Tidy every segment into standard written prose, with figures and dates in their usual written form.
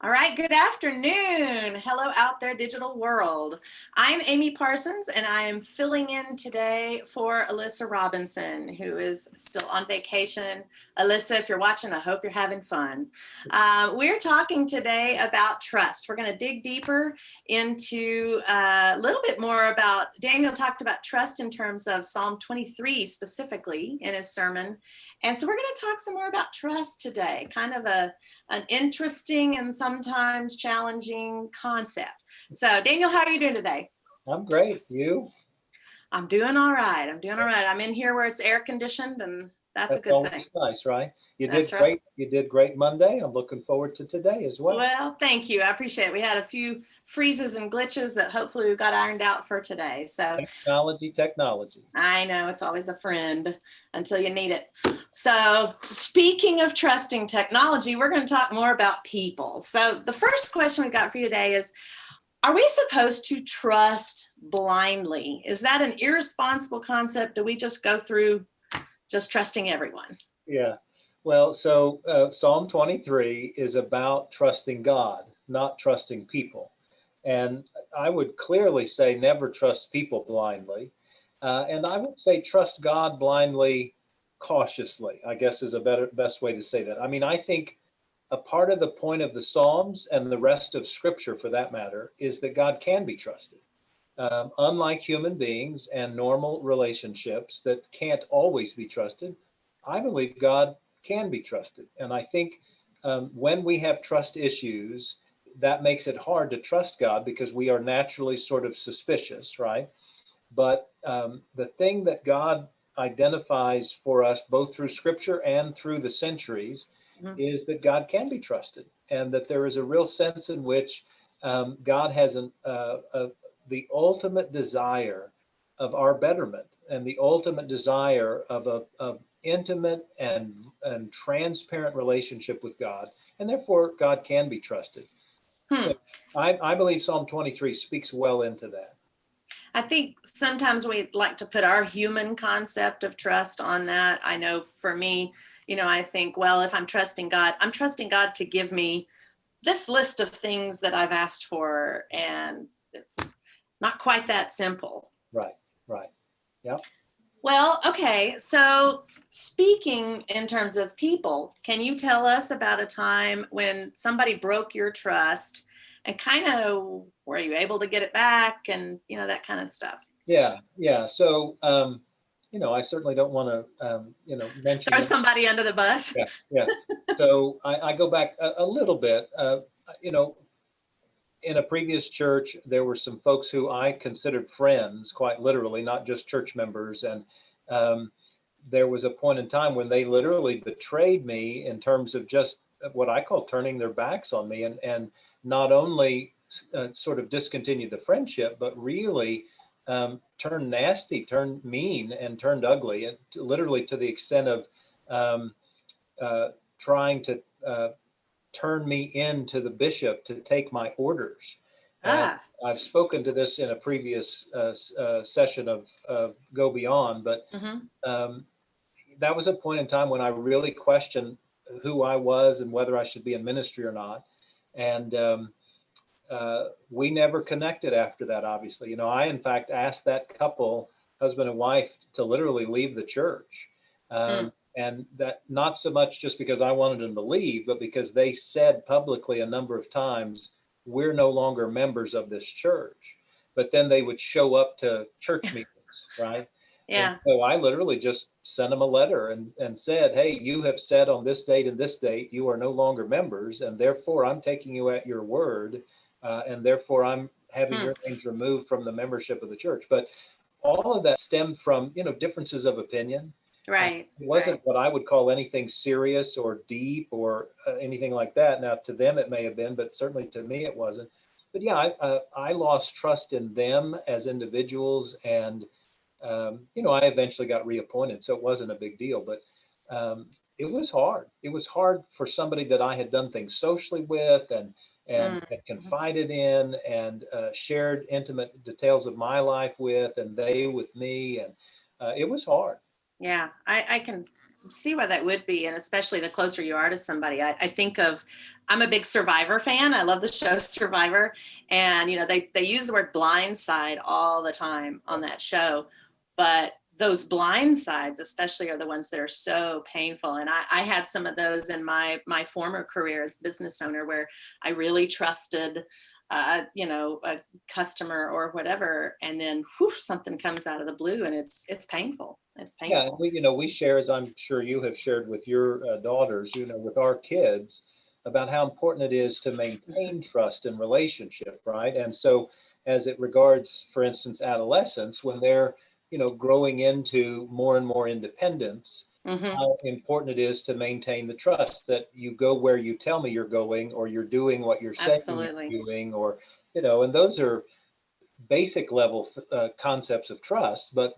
All right, good afternoon. Hello out there, digital world. I'm Amy Parsons, and I am filling in today for Alyssa Robinson, who is still on vacation. Alyssa, if you're watching, I hope you're having fun. We're talking today about trust. We're going to dig deeper into a little bit more about, Daniel talked about trust in terms of Psalm 23 specifically in his sermon. And so we're going to talk some more about trust today, kind of an interesting and sometimes challenging concept. So Daniel, how are you doing today? I'm great. You? I'm doing all right. I'm in here where it's air conditioned, and that's a That's good thing. always nice, right? You did That's right. great. You did great Monday. I'm looking forward to today as well. Well, thank you. I appreciate it. We had a few freezes and glitches that hopefully we've got ironed out for today. So Technology. I know it's always a friend until you need it. So speaking of trusting technology, we're going to talk more about people. So the first question we've got for you today is, are we supposed to trust blindly? Is that an irresponsible concept? Do we just go through just trusting everyone? Yeah. Well, so Psalm 23 is about trusting God, not trusting people. And I would clearly say never trust people blindly. And I would say trust God blindly, cautiously, I guess is a best way to say that. I mean, I think a part of the point of the Psalms and the rest of Scripture, for that matter, is that God can be trusted. Unlike human beings and normal relationships that can't always be trusted, I believe God can be trusted. And I think when we have trust issues, that makes it hard to trust God because we are naturally sort of suspicious, right? But the thing that God identifies for us, both through Scripture and through the centuries, is that God can be trusted, and that there is a real sense in which God has the ultimate desire of our betterment and the ultimate desire of a intimate and transparent relationship with God, and therefore God can be trusted. So I believe Psalm 23 speaks well into that. I think sometimes we like to put our human concept of trust on that. I know for me, I think, well, if I'm trusting God to give me this list of things that I've asked for, and not quite that simple. Right. Yeah. Well, okay. So speaking in terms of people, can you tell us about a time when somebody broke your trust, and kind of were you able to get it back, and that kind of stuff? Yeah. So, I certainly don't want to, mention Throw it. somebody under the bus. Yeah. So I go back a little bit. You know, in a previous church, there were some folks who I considered friends, quite literally, not just church members. And um, there was a point in time when they literally betrayed me in terms of just what I call turning their backs on me, and not only sort of discontinued the friendship, but really turned nasty, turned mean, and turned ugly, and literally to the extent of um, trying to turn me into the bishop to take my orders. And Ah. I've spoken to this in a previous session of Go Beyond, but Mm-hmm. um, that was a point in time when I really questioned who I was and whether I should be in ministry or not. And we never connected after that, obviously. I, in fact, asked that couple, husband and wife, to literally leave the church. And that not so much just because I wanted them to leave, but because they said publicly a number of times, we're no longer members of this church. But then they would show up to church meetings, right? And Yeah. so I literally just sent them a letter and said, hey, you have said on this date and this date, you are no longer members, and therefore I'm taking you at your word, and therefore I'm having your names removed from the membership of the church. But all of that stemmed from, differences of opinion. Right. It wasn't what I would call anything serious or deep or anything like that. Now, to them it may have been, but certainly to me it wasn't. But yeah, I lost trust in them as individuals, and I eventually got reappointed, so it wasn't a big deal. But it was hard. It was hard for somebody that I had done things socially with, and had confided in, and shared intimate details of my life with, and they with me, and it was hard. Yeah, I can see why that would be. And especially the closer you are to somebody, I think of, I'm a big Survivor fan. I love the show Survivor. And, they use the word blind side all the time on that show. But those blind sides especially are the ones that are so painful. And I had some of those in my former career as business owner, where I really trusted a customer or whatever, and then whoosh, something comes out of the blue, and it's painful. It's Yeah, painful. we share, as I'm sure you have shared with your daughters, with our kids, about how important it is to maintain trust in relationship, right? And so, as it regards, for instance, adolescents, when they're, growing into more and more independence, Mm-hmm. how important it is to maintain the trust that you go where you tell me you're going, or you're doing what you're saying Absolutely. you're doing, or, and those are basic level concepts of trust, but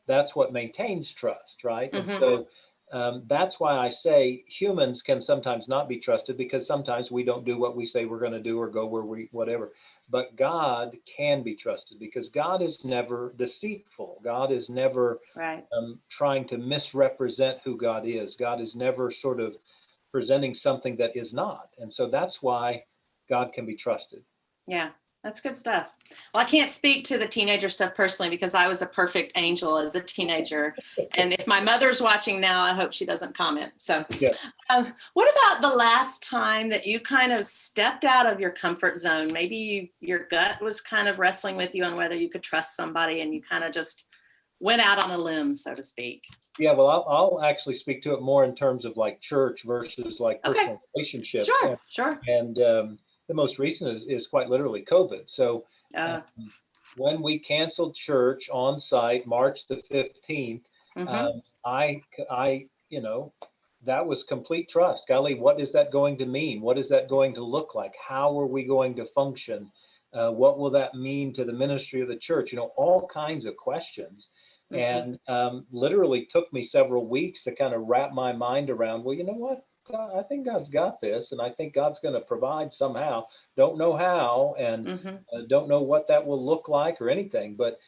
that's what maintains trust, right? And Mm-hmm. so that's why I say humans can sometimes not be trusted, because sometimes we don't do what we say we're going to do or go where we whatever. But God can be trusted, because God is never deceitful. God is never Right. trying to misrepresent who God is. God is never sort of presenting something that is not. And so that's why God can be trusted. Yeah, that's good stuff. Well, I can't speak to the teenager stuff personally because I was a perfect angel as a teenager. And if my mother's watching now, I hope she doesn't comment. So, Yeah. what about the last time that you kind of stepped out of your comfort zone? Maybe your gut was kind of wrestling with you on whether you could trust somebody, and you kind of just went out on a limb, so to speak. Yeah, well, I'll actually speak to it more in terms of like church versus like Okay, personal relationships. sure, sure. And the most recent is quite literally COVID. So Uh, um, when we canceled church on site March the 15th, mm-hmm. I, that was complete trust. Golly, what is that going to mean? What is that going to look like? How are we going to function? What will that mean to the ministry of the church? All kinds of questions. Mm-hmm. And literally took me several weeks to kind of wrap my mind around, well, you know what? I think God's got this, and I think God's going to provide somehow. Don't know how, and Mm-hmm. don't know what that will look like or anything. But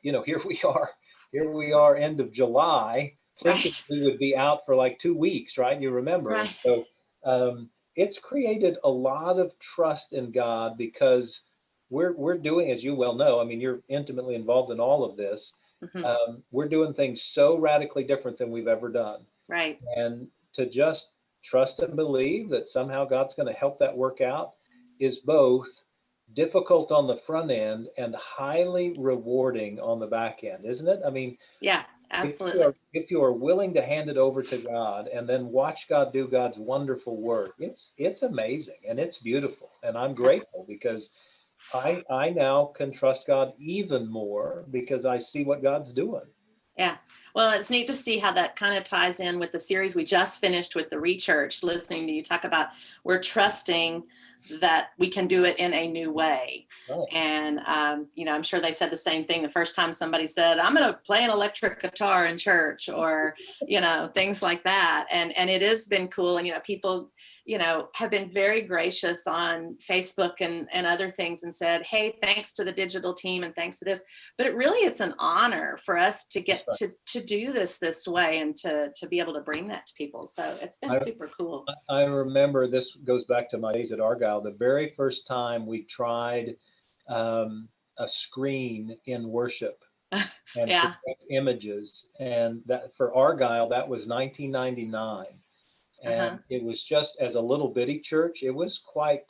here we are. Here we are, end of July, thinking Right, we would be out for like 2 weeks, right? You remember, and right. so it's created a lot of trust in God, because we're doing, as you well know. I mean, you're intimately involved in all of this. Mm-hmm. We're doing things so radically different than we've ever done. Right. And to just trust and believe that somehow God's going to help that work out is both difficult on the front end and highly rewarding on the back end, isn't it? I mean, Yeah, absolutely. if you are willing to hand it over to God and then watch God do God's wonderful work, it's amazing and it's beautiful. And I'm grateful, because I now can trust God even more because I see what God's doing. Yeah. Well, it's neat to see how that kind of ties in with the series we just finished with the Rechurch, listening to you talk about we're trusting that we can do it in a new way. Right. And, I'm sure they said the same thing the first time somebody said, I'm going to play an electric guitar in church, or, things like that. And it has been cool. And, people, have been very gracious on Facebook and other things, and said, hey, thanks to the digital team and thanks to this. But it's an honor for us to get Right. to do this way, and to be able to bring that to people. So it's been I, super cool. I remember, this goes back to my days at Argyle, the very first time we tried a screen in worship and Yeah. project images. And that, for Argyle, that was 1999. Uh-huh. And it was just, as a little bitty church, it was quite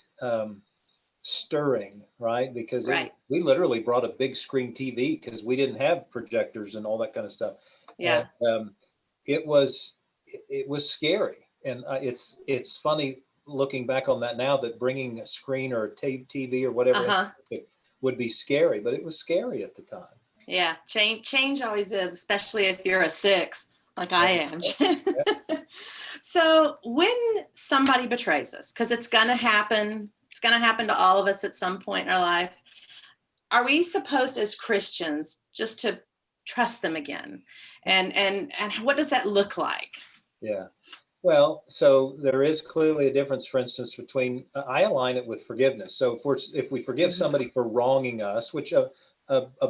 stirring, right? Because Right. we literally brought a big screen TV, because we didn't have projectors and all that kind of stuff. And Yeah. it was it was scary. And it's funny looking back on that now, that bringing a screen or a TV or whatever Uh-huh. would be scary, but it was scary at the time. Yeah. Change always is, especially if you're a 6 like I am. Yeah. So when somebody betrays us, because it's going to happen, to all of us at some point in our life, are we supposed as Christians just to trust them again? And what does that look like? Yeah. Well, so there is clearly a difference, for instance, between, I align it with forgiveness. So if we forgive Mhm. somebody for wronging us, which a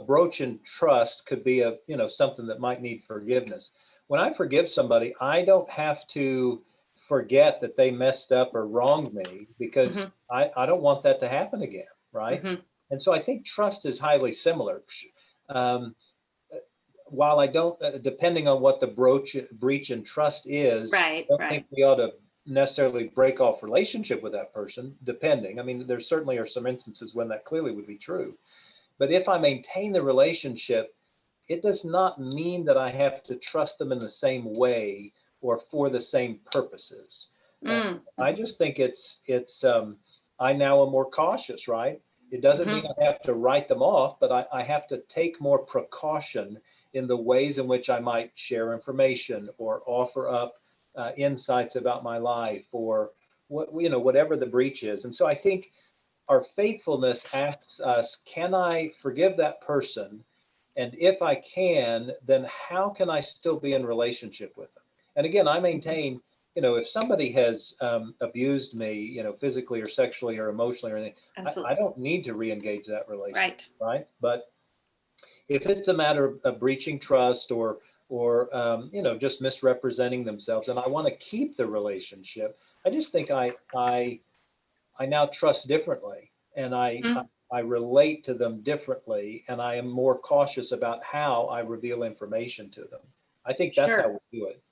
broach in trust could be something that might need forgiveness. when I forgive somebody, I don't have to forget that they messed up or wronged me, because Hmm. I don't want that to happen again, right? Hmm. And so I think trust is highly similar. Um, while I don't, depending on what the breach in trust is, Right, I don't think right. we ought to necessarily break off relationship with that person, depending. I mean, there certainly are some instances when that clearly would be true. But if I maintain the relationship, it does not mean that I have to trust them in the same way or for the same purposes. Uh, I Mm-hmm. just think I now am more cautious, right? It doesn't mean Hmm. I have to write them off, but I have to take more precaution in the ways in which I might share information or offer up insights about my life, or whatever the breach is. And so I think our faithfulness asks us, can I forgive that person? And if I can, then how can I still be in relationship with them? And again, I maintain, if somebody has abused me, physically or sexually or emotionally or anything, I Absolutely. don't need to re-engage that relationship, Right. right? But if it's a matter of breaching trust, or just misrepresenting themselves, and I want to keep the relationship, I just think I now trust differently, and Mm. I relate to them differently, and I am more cautious about how I reveal information to them. I think that's how Sure. we do it.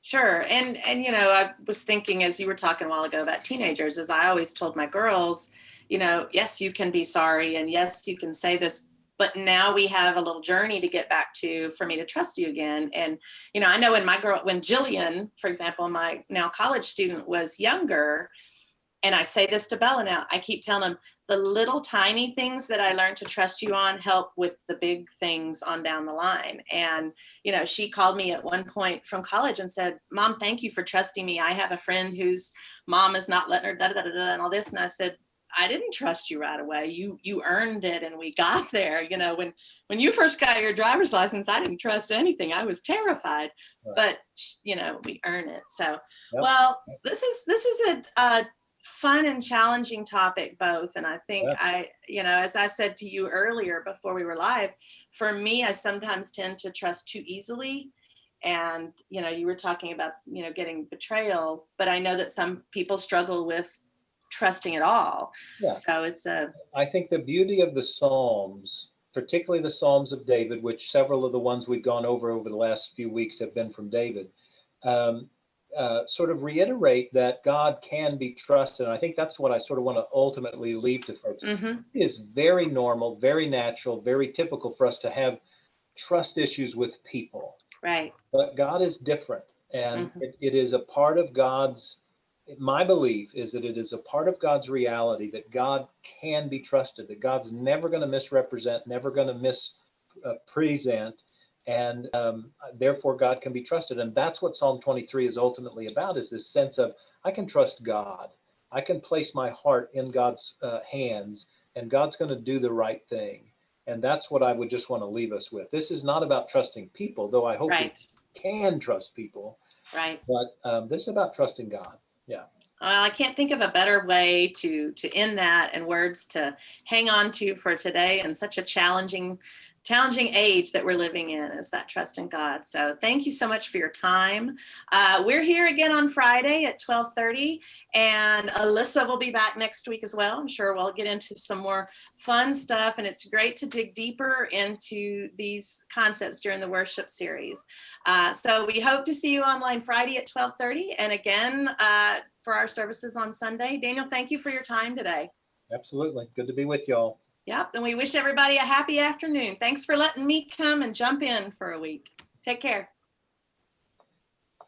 Sure. And I was thinking as you were talking a while ago about teenagers, as I always told my girls, yes, you can be sorry, and yes, you can say this, but now we have a little journey to get back to for me to trust you again. And I know when Jillian, for example, my now college student, was younger, and I say this to Bella now, I keep telling them, the little tiny things that I learned to trust you on help with the big things on down the line. And, she called me at one point from college and said, Mom, thank you for trusting me. I have a friend whose mom is not letting her da da da da and all this. And I said, I didn't trust you right away. You earned it, and we got there. When you first got your driver's license, I didn't trust anything. I was terrified, Right. but we earn it. So, Yep. well, this is a fun and challenging topic both. And I think Yeah. as I said to you earlier before we were live, for me, I sometimes tend to trust too easily. And you were talking about getting betrayal, but I know that some people struggle with trusting at all. Yeah. So it's a I think the beauty of the Psalms, particularly the Psalms of David, which several of the ones we've gone over the last few weeks have been from David, um, sort of reiterate that God can be trusted. And I think that's what I sort of want to ultimately leave to folks. mm-hmm, It is very normal, very natural, very typical for us to have trust issues with people. right. But God is different. And Mm-hmm, it is a part of my belief is that it is a part of God's reality that God can be trusted, that God's never going to misrepresent, never going to mispresent, and therefore God can be trusted. And that's what Psalm 23 is ultimately about, is this sense of, I can trust God. I can place my heart in God's hands, and God's going to do the right thing. And that's what I would just want to leave us with. This is not about trusting people, though I hope we right. can trust people, Right. but this is about trusting God. Yeah. Well, I can't think of a better way to end that, and words to hang on to for today in such a challenging age that we're living in, is that trust in God. So thank you so much for your time. We're here again on Friday at 12:30, and Alyssa will be back next week as well. I'm sure we'll get into some more fun stuff, and it's great to dig deeper into these concepts during the worship series. So we hope to see you online Friday at 12:30, and again, for our services on Sunday. Daniel, thank you for your time today. Absolutely. Good to be with y'all. Yep. And we wish everybody a happy afternoon. Thanks for letting me come and jump in for a week. Take care.